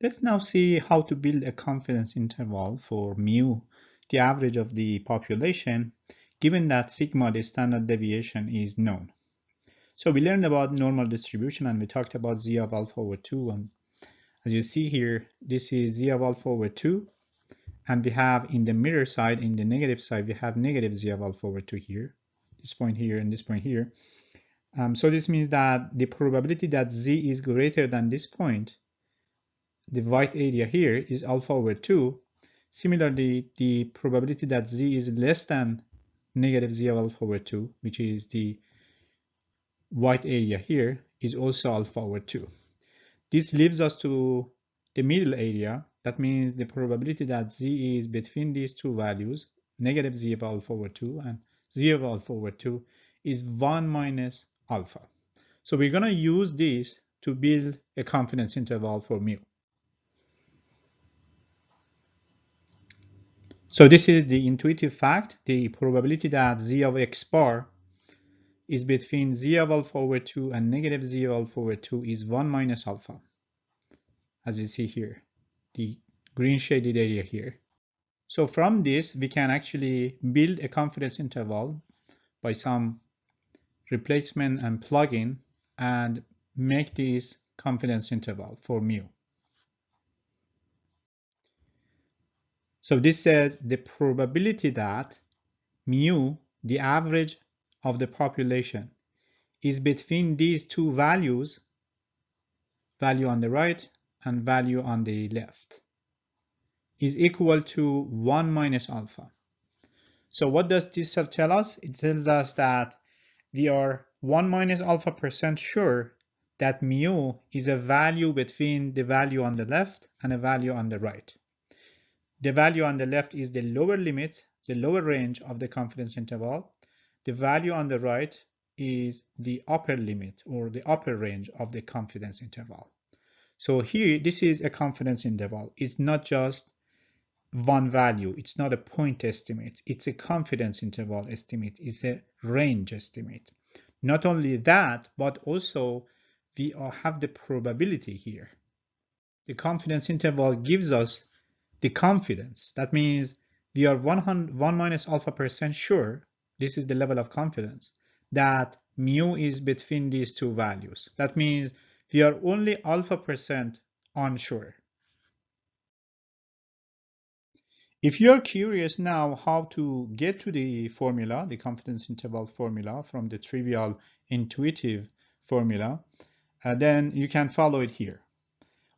Let's now see how to build a confidence interval for mu, the average of the population, given that sigma, the standard deviation, is known. So we learned about normal distribution and we talked about z of alpha over 2. And as you see here, this is z of alpha over 2. And we have in the mirror side, in the negative side, we have negative z of alpha over 2 here, this point here and this point here. So this means that the probability that z is greater than this point, the white area here, is alpha over 2. Similarly, the probability that z is less than negative z of alpha over 2, which is the white area here, is also alpha over 2. This leaves us to the middle area. That means the probability that z is between these two values, negative z of alpha over 2 and z of alpha over 2, is 1 minus alpha. So we're going to use this to build a confidence interval for mu. So this is the intuitive fact. The probability that z of x bar is between z of alpha over 2 and negative z of alpha over 2 is 1 minus alpha, as we see here, the green shaded area here. So from this, we can actually build a confidence interval by some replacement and plugin and make this confidence interval for mu. So this says the probability that mu, the average of the population, is between these two values, value on the right and value on the left, is equal to 1 minus alpha. So what does this tell us? It tells us that we are 1 minus alpha % sure that mu is a value between the value on the left and a value on the right. The value on the left is the lower limit, the lower range of the confidence interval. The value on the right is the upper limit or the upper range of the confidence interval. So here, this is a confidence interval. It's not just one value. It's not a point estimate. It's a confidence interval estimate. It's a range estimate. Not only that, but also we have the probability here. The confidence interval gives us the confidence. That means we are 1 minus alpha % sure, this is the level of confidence, that mu is between these two values. That means we are only alpha % unsure. If you're curious now how to get to the formula, the confidence interval formula from the trivial intuitive formula, then you can follow it here.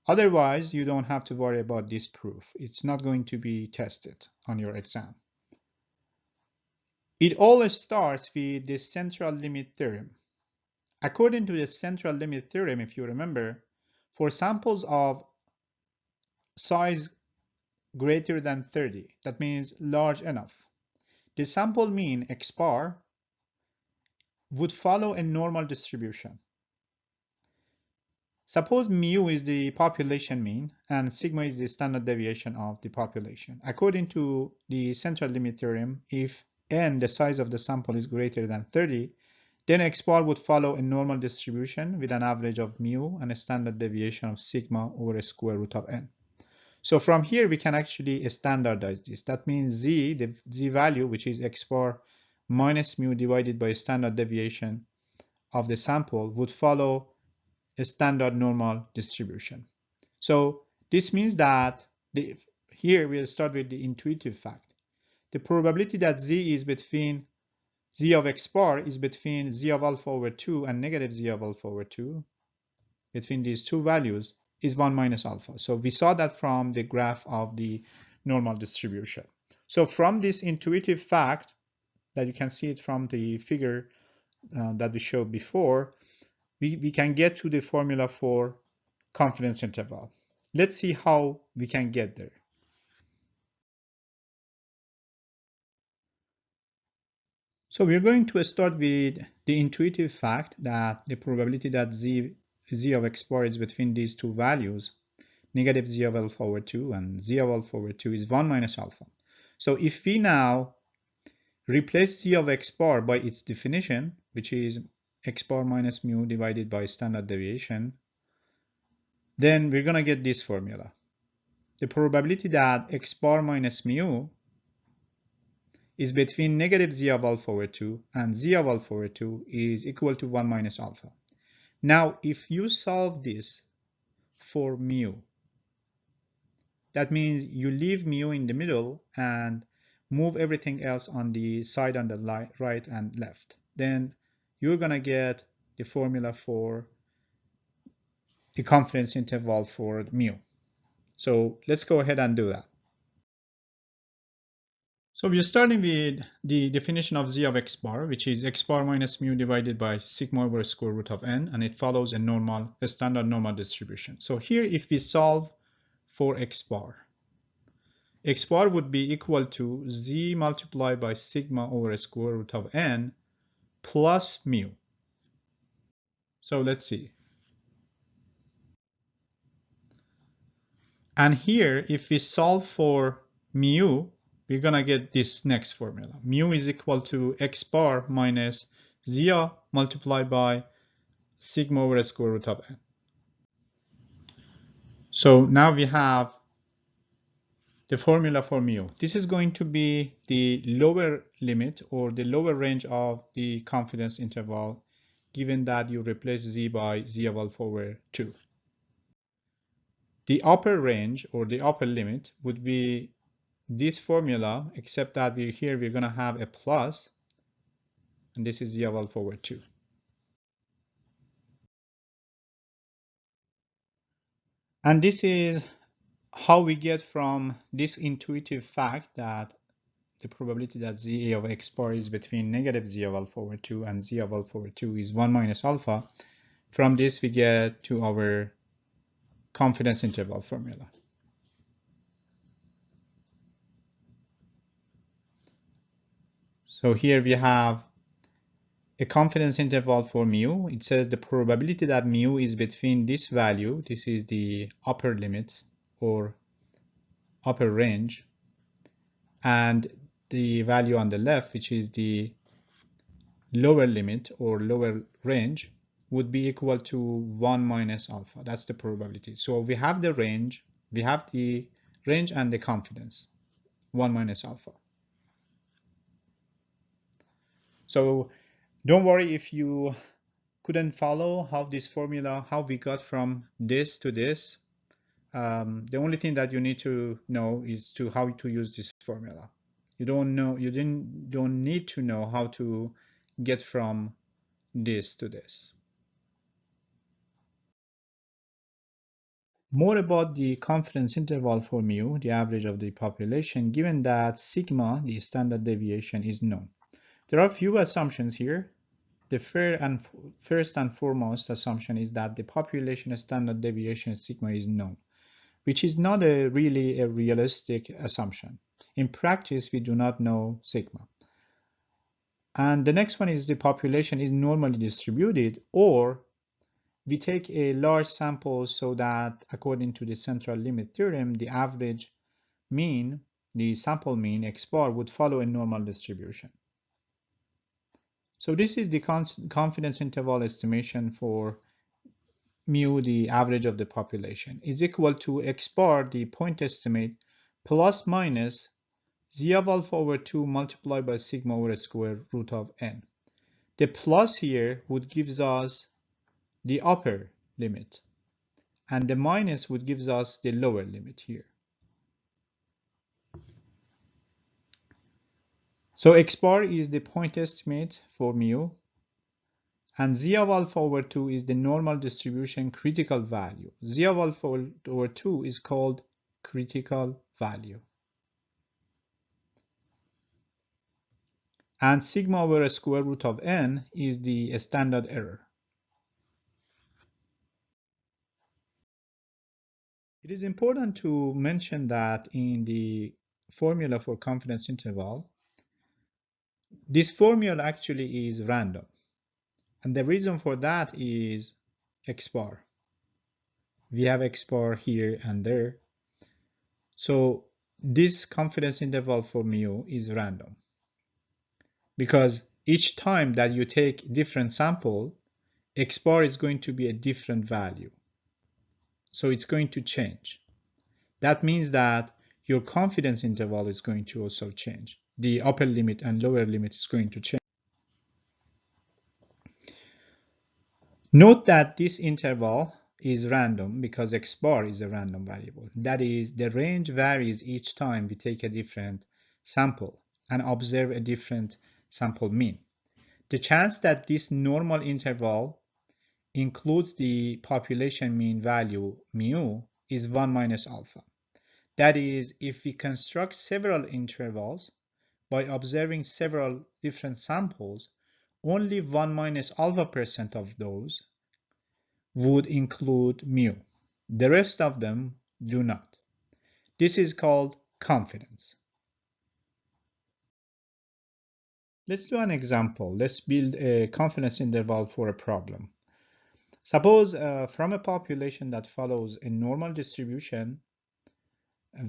Otherwise, you don't have to worry about this proof. It's not going to be tested on your exam. It all starts with the central limit theorem. According to the central limit theorem, if you remember, for samples of size greater than 30, that means large enough, the sample mean x bar would follow a normal distribution. Suppose mu is the population mean and sigma is the standard deviation of the population. According to the central limit theorem, if n, the size of the sample, is greater than 30, then x bar would follow a normal distribution with an average of mu and a standard deviation of sigma over a square root of n. So from here, we can actually standardize this. That means z, the z value, which is x bar minus mu divided by standard deviation of the sample, would follow a standard normal distribution. So this means that here we'll start with the intuitive fact. The probability that z is between z of x bar is between z of alpha over 2 and negative z of alpha over 2, between these two values, is 1 minus alpha. So we saw that from the graph of the normal distribution. So from this intuitive fact, that you can see it from the figure that we showed before, we can get to the formula for confidence interval. Let's see how we can get there. So we're going to start with the intuitive fact that the probability that z of x bar is between these two values, negative z of alpha over 2 and z of alpha over 2, is 1 minus alpha. So if we now replace z of x bar by its definition, which is x bar minus mu divided by standard deviation, then we're going to get this formula. the probability that x bar minus mu is between negative z of alpha over 2 and z of alpha over 2 is equal to 1 minus alpha. Now, if you solve this for mu, that means you leave mu in the middle and move everything else on the side on the right and left. Then you're going to get the formula for the confidence interval for mu. So let's go ahead and do that. So we're starting with the definition of z of x bar, which is x bar minus mu divided by sigma over square root of n, and it follows a standard normal distribution. So here, if we solve for x bar would be equal to z multiplied by sigma over square root of n plus mu. So let's see. And here, if we solve for mu, we're going to get this next formula. Mu is equal to x bar minus z multiplied by sigma over square root of n. So now we have the formula for mu. This is going to be the lower limit or the lower range of the confidence interval, given that you replace z by z of alpha over 2. The upper range or the upper limit would be this formula, except that we're going to have a plus, and this is z of alpha over 2. And this is how we get from this intuitive fact that the probability that z of x bar is between negative z of alpha over 2 and z of alpha over 2 is 1 minus alpha. From this, we get to our confidence interval formula. So here we have a confidence interval for mu. It says the probability that mu is between this value, this is the upper limit or upper range, and the value on the left, which is the lower limit or lower range, would be equal to 1 minus alpha. That's the probability. So we have the range and the confidence, 1 minus alpha. So don't worry if you couldn't follow how we got from this to this. The only thing that you need to know is how to use this formula. You don't need to know how to get from this to this. More about the confidence interval for mu, the average of the population, given that sigma, the standard deviation, is known. There are a few assumptions here. The first and foremost assumption is that the population standard deviation sigma is known, which is not really a realistic assumption. In practice, we do not know sigma. And the next one is the population is normally distributed, or we take a large sample so that, according to the central limit theorem, the average mean, the sample mean, x bar, would follow a normal distribution. So this is the confidence interval estimation for mu, the average of the population, is equal to x bar, the point estimate, plus minus z of alpha over 2 multiplied by sigma over square root of n. The plus here would gives us the upper limit, and the minus would gives us the lower limit here. So x bar is the point estimate for mu, and z of alpha over 2 is the normal distribution critical value. Z of alpha over 2 is called critical value. And sigma over a square root of n is the standard error. It is important to mention that in the formula for confidence interval, this formula actually is random. And the reason for that is x bar. We have x bar here and there. So this confidence interval for mu is random, because each time that you take different sample, x bar is going to be a different value. So it's going to change. That means that your confidence interval is going to also change. The upper limit and lower limit is going to change. Note that this interval is random because x bar is a random variable. That is, the range varies each time we take a different sample and observe a different sample mean. The chance that this normal interval includes the population mean value mu is 1 minus alpha. That is, if we construct several intervals by observing several different samples, only 1 minus alpha % of those would include mu. The rest of them do not. This is called confidence. Let's do an example. Let's build a confidence interval for a problem. Suppose from a population that follows a normal distribution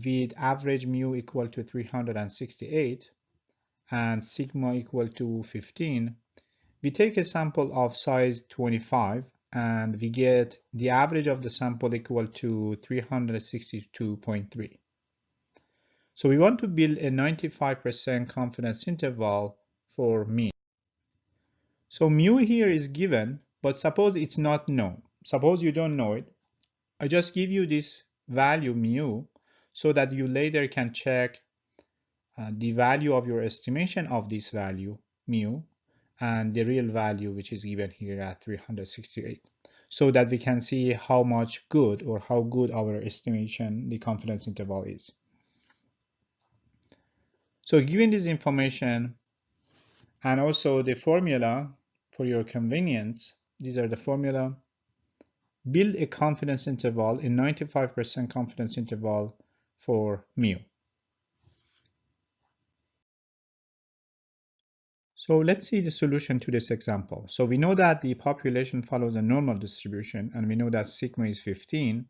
with average mu equal to 368 and sigma equal to 15, we take a sample of size 25 and we get the average of the sample equal to 362.3. So we want to build a 95% confidence interval for mean. So mu here is given, but suppose it's not known. Suppose you don't know it. I just give you this value mu so that you later can check the value of your estimation of this value mu and the real value, which is given here at 368, so that we can see how much good or how good our estimation, the confidence interval is. So given this information and also the formula for your convenience, these are the formula, build a confidence interval, a 95% confidence interval for mu. So let's see the solution to this example. So we know that the population follows a normal distribution and we know that sigma is 15.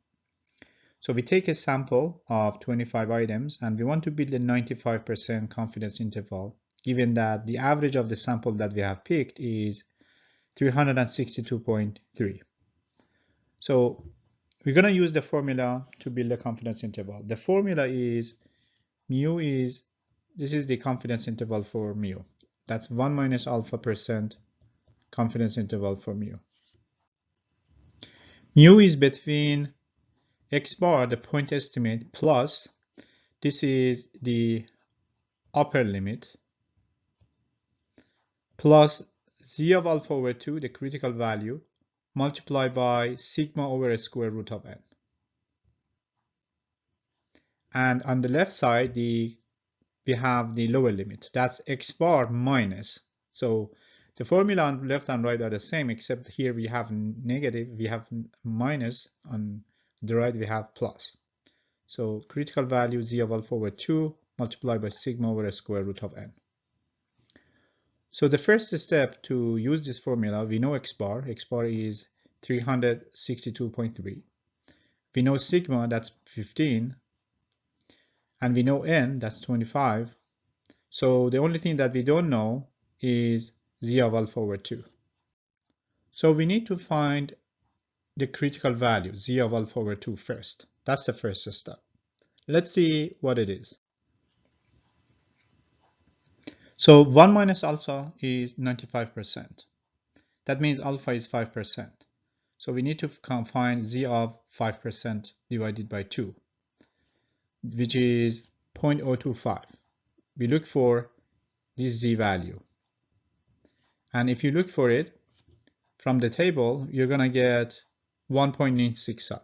So we take a sample of 25 items and we want to build a 95% confidence interval, given that the average of the sample that we have picked is 362.3. So we're going to use the formula to build a confidence interval. The formula is mu is, this is the confidence interval for mu. That's 1 minus alpha % confidence interval for mu. Mu is between x bar, the point estimate, plus this is the upper limit, plus z of alpha over 2, the critical value, multiplied by sigma over a square root of n. And on the left side, we have the lower limit. That's x bar minus. So the formula on left and right are the same, except here we have negative, we have minus, on the right we have plus. So critical value z of alpha over 2 multiplied by sigma over a square root of n. So the first step to use this formula, we know x bar is 362.3. We know sigma, that's 15. And we know n, that's 25. So the only thing that we don't know is z of alpha over 2. So we need to find the critical value, z of alpha over 2 first. That's the first step. Let's see what it is. So 1 minus alpha is 95%. That means alpha is 5%. So we need to find z of 5% divided by 2, which is 0.025. We look for this z value. And if you look for it from the table, you're going to get 1.965.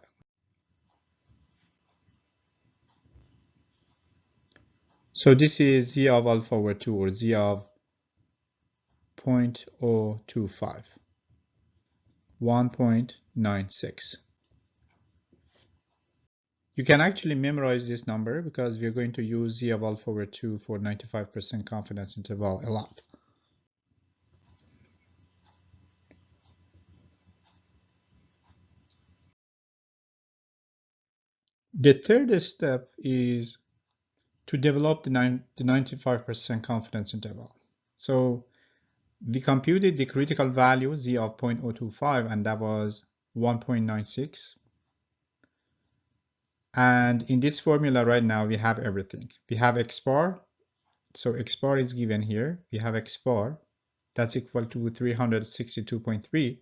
So this is z of alpha over 2, or z of 0.025, 1.96. You can actually memorize this number because we're going to use z of alpha over 2 for 95% confidence interval a lot. The third step is to develop the 95% confidence interval. So we computed the critical value z of 0.025, and that was 1.96. And in this formula right now, we have everything. We have x bar. So x bar is given here. We have x bar. That's equal to 362.3.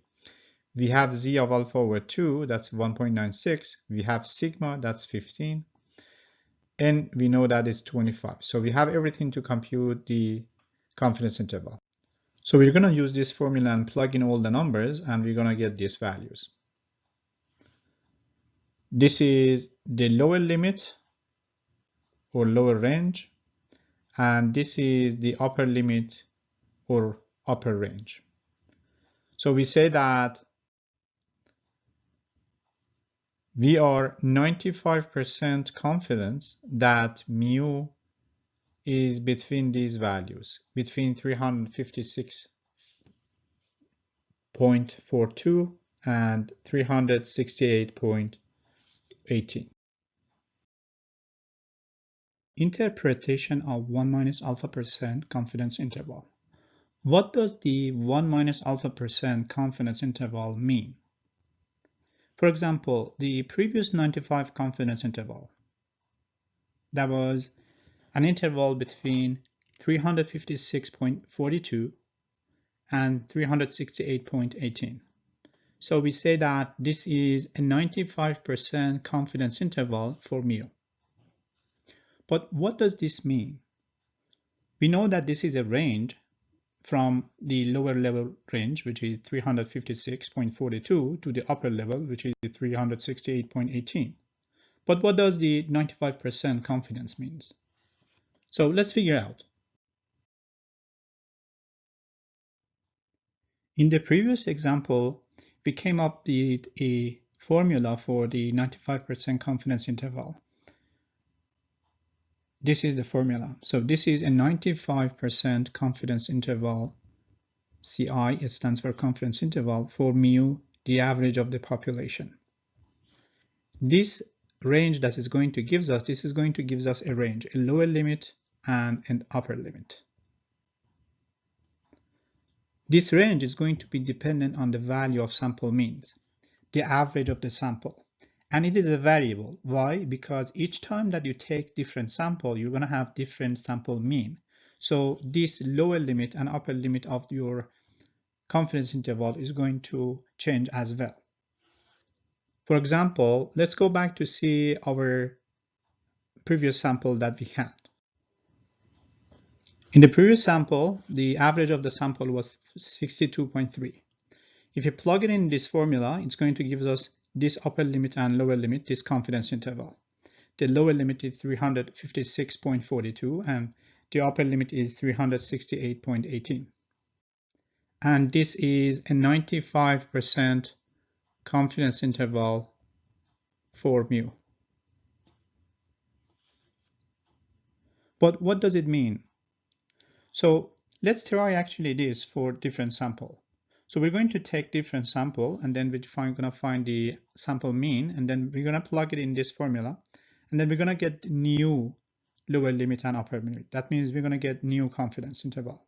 We have z of alpha over 2. That's 1.96. We have sigma. That's 15. And we know that is 25. So we have everything to compute the confidence interval. So we're going to use this formula and plug in all the numbers, and we're going to get these values. This is the lower limit or lower range, and this is the upper limit or upper range. So we say that we are 95% confident that mu is between these values, between 356.42 and 368.18. Interpretation of 1 minus alpha percent confidence interval. What does the 1 minus alpha percent confidence interval mean? For example, the previous 95 confidence interval, that was an interval between 356.42 and 368.18. So we say that this is a 95% confidence interval for mu. But what does this mean? We know that this is a range from the lower level range, which is 356.42, to the upper level, which is 368.18. But what does the 95% confidence means? So let's figure out. In the previous example, we came up with a formula for the 95% confidence interval. This is the formula. So this is a 95% confidence interval. CI, it stands for confidence interval, for mu, the average of the population. This range that is going to give us, this is going to give us a range, a lower limit and an upper limit. This range is going to be dependent on the value of sample means, the average of the sample. And it is a variable. Why? Because each time that you take different sample, you're going to have different sample mean. So this lower limit and upper limit of your confidence interval is going to change as well. For example, let's go back to see our previous sample that we had. In the previous sample, the average of the sample was 62.3. If you plug it in this formula, it's going to give us this upper limit and lower limit, this confidence interval. The lower limit is 356.42 and the upper limit is 368.18. And this is a 95% confidence interval for mu. But what does it mean? So let's try actually this for different sample. So we're going to take different sample and then we're going to find the sample mean, and then we're going to plug it in this formula, and then we're going to get new lower limit and upper limit. That means we're going to get new confidence interval.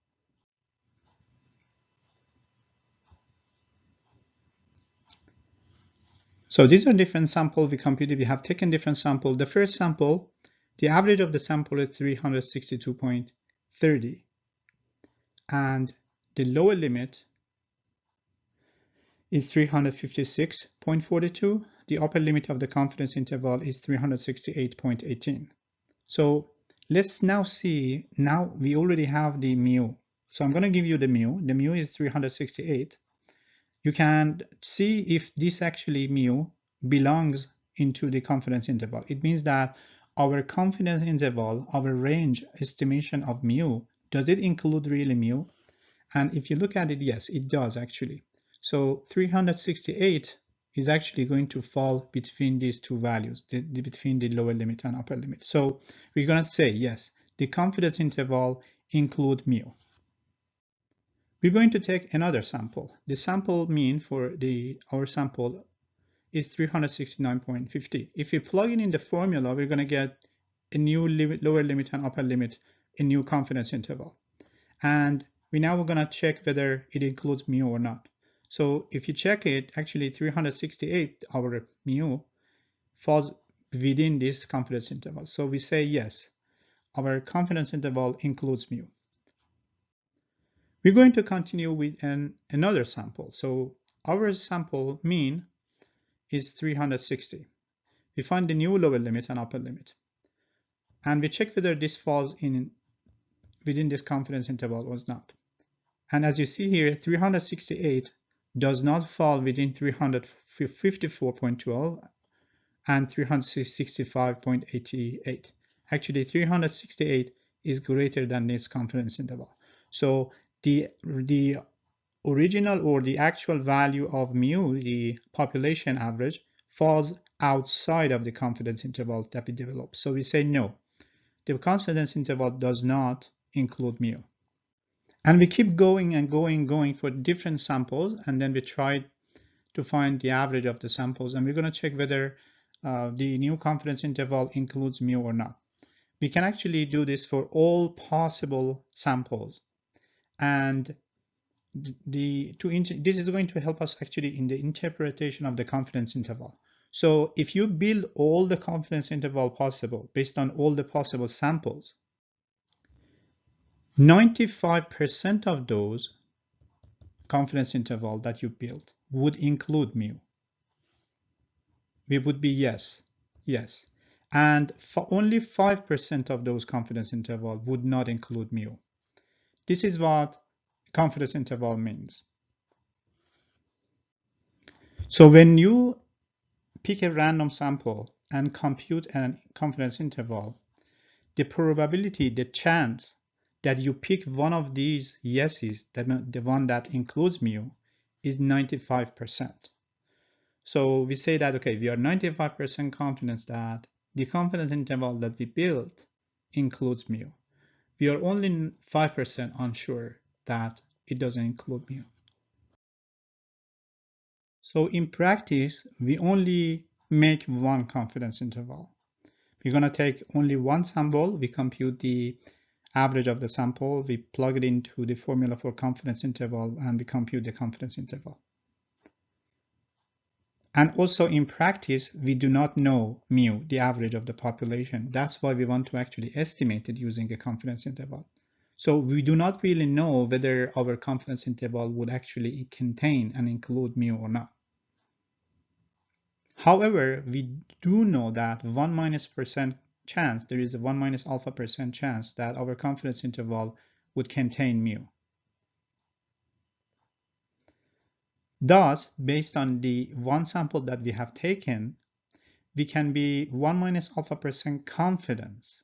So these are different samples we computed. We have taken different sample. The first sample, the average of the sample is 362.30, and the lower limit is 356.42. The upper limit of the confidence interval is 368.18. So let's now see, now we already have the mu. So I'm going to give you the mu. The mu is 368. You can see if this actually mu belongs into the confidence interval. It means that our confidence interval, our range estimation of mu, does it include really mu? And if you look at it, yes, it does actually. So 368 is actually going to fall between these two values, between the lower limit and upper limit. So we're going to say, yes, the confidence interval include mu. We're going to take another sample. The sample mean for our sample is 369.50. If we plug it in the formula, we're going to get a new lower limit and upper limit, a new confidence interval. And we're going to check whether it includes mu or not. So if you check it, actually 368, our mu, falls within this confidence interval. So we say yes, our confidence interval includes mu. We're going to continue with another sample. So our sample mean is 360. We find the new lower limit and upper limit. And we check whether this falls within this confidence interval or not. And as you see here, 368 does not fall within 354.12 and 365.88. Actually, 368 is greater than this confidence interval. So the original or the actual value of mu, the population average, falls outside of the confidence interval that we developed. So we say no, the confidence interval does not include mu. And we keep going and going for different samples, and then we try to find the average of the samples, and we're going to check whether the new confidence interval includes mu or not. We can actually do this for all possible samples, and this is going to help us actually in the interpretation of the confidence interval. So if you build all the confidence interval possible based on all the possible samples, 95% of those confidence interval that you build would include mu. We would be yes. And for only 5% of those confidence interval would not include mu. This is what confidence interval means. So when you pick a random sample and compute a confidence interval, the probability, the chance that you pick one of these yeses, the one that includes mu, is 95%. So we say that, okay, we are 95% confident that the confidence interval that we built includes mu. We are only 5% unsure that it doesn't include mu. So in practice, we only make one confidence interval. We're going to take only one sample, we compute the average of the sample, we plug it into the formula for confidence interval, and we compute the confidence interval. And also in practice, we do not know mu, the average of the population. That's why we want to actually estimate it using a confidence interval. So we do not really know whether our confidence interval would actually contain and include mu or not. However, we do know that 1 minus percent chance, there is a 1 minus alpha percent chance that our confidence interval would contain mu. Thus, based on the one sample that we have taken, we can be 1 minus alpha percent confidence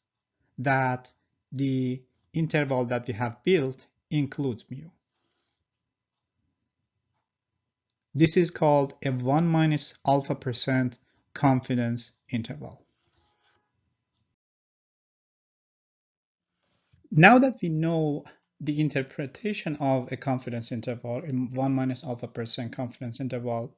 that the interval that we have built includes mu. This is called a 1 minus alpha percent confidence interval. Now that we know the interpretation of a confidence interval, a 1 minus alpha percent confidence interval,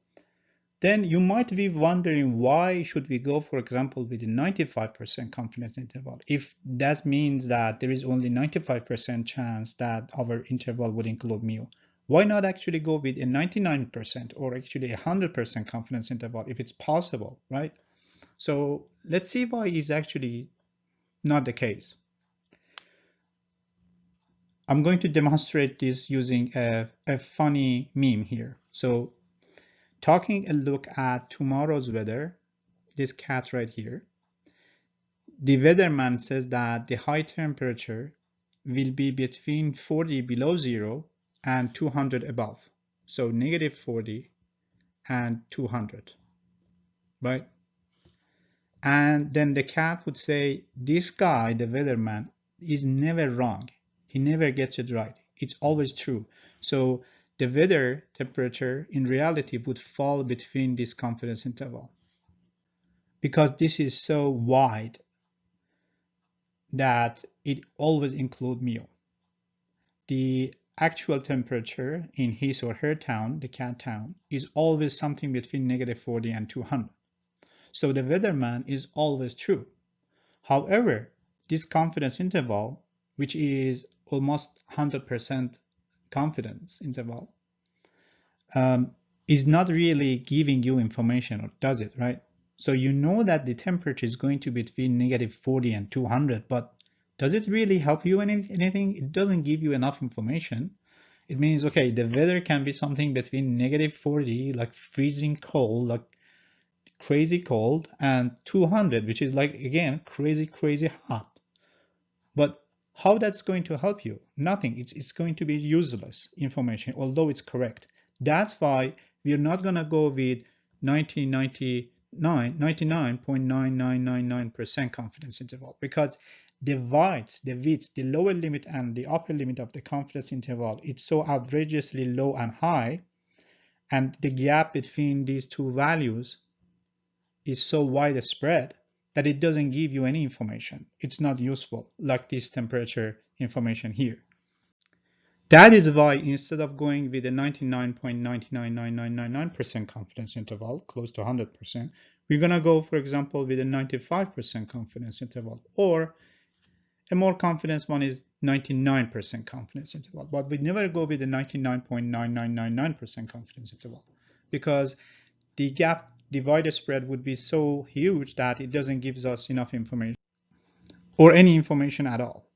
then you might be wondering why should we go, for example, with a 95% confidence interval if that means that there is only 95% chance that our interval would include mu. Why not actually go with a 99% or actually a 100% confidence interval if it's possible, right? So let's see why is actually not the case. I'm going to demonstrate this using a funny meme here. So taking a look at tomorrow's weather, this cat right here, the weatherman says that the high temperature will be between 40 below zero and 200 above. So negative 40 and 200, right? And then the cat would say, this guy, the weatherman, is never wrong. He never gets it right. It's always true. So the weather temperature in reality would fall between this confidence interval because this is so wide that it always includes mu. The actual temperature in his or her town, the cat town, is always something between negative 40 and 200. So the weatherman is always true. However, this confidence interval, which is almost 100% confidence interval, is not really giving you information, or does it, right? So you know that the temperature is going to be between -40 and 200, but does it really help you anything? It doesn't give you enough information. It means, okay, the weather can be something between -40, like freezing cold, like crazy cold, and 200, which is like, again, crazy hot. But how that's going to help you? Nothing. It's going to be useless information, although it's correct. That's why we're not going to go with 99.9999% confidence interval, because the widths, the lower limit and the upper limit of the confidence interval, it's so outrageously low and high, and the gap between these two values is so widespread that it doesn't give you any information. It's not useful, like this temperature information here. That is why instead of going with a 99.999999% confidence interval, close to 100%, we're going to go, for example, with a 95% confidence interval, or a more confidence one is 99% confidence interval. But we never go with a 99.9999% confidence interval, because the gap divider spread would be so huge that it doesn't give us enough information or any information at all.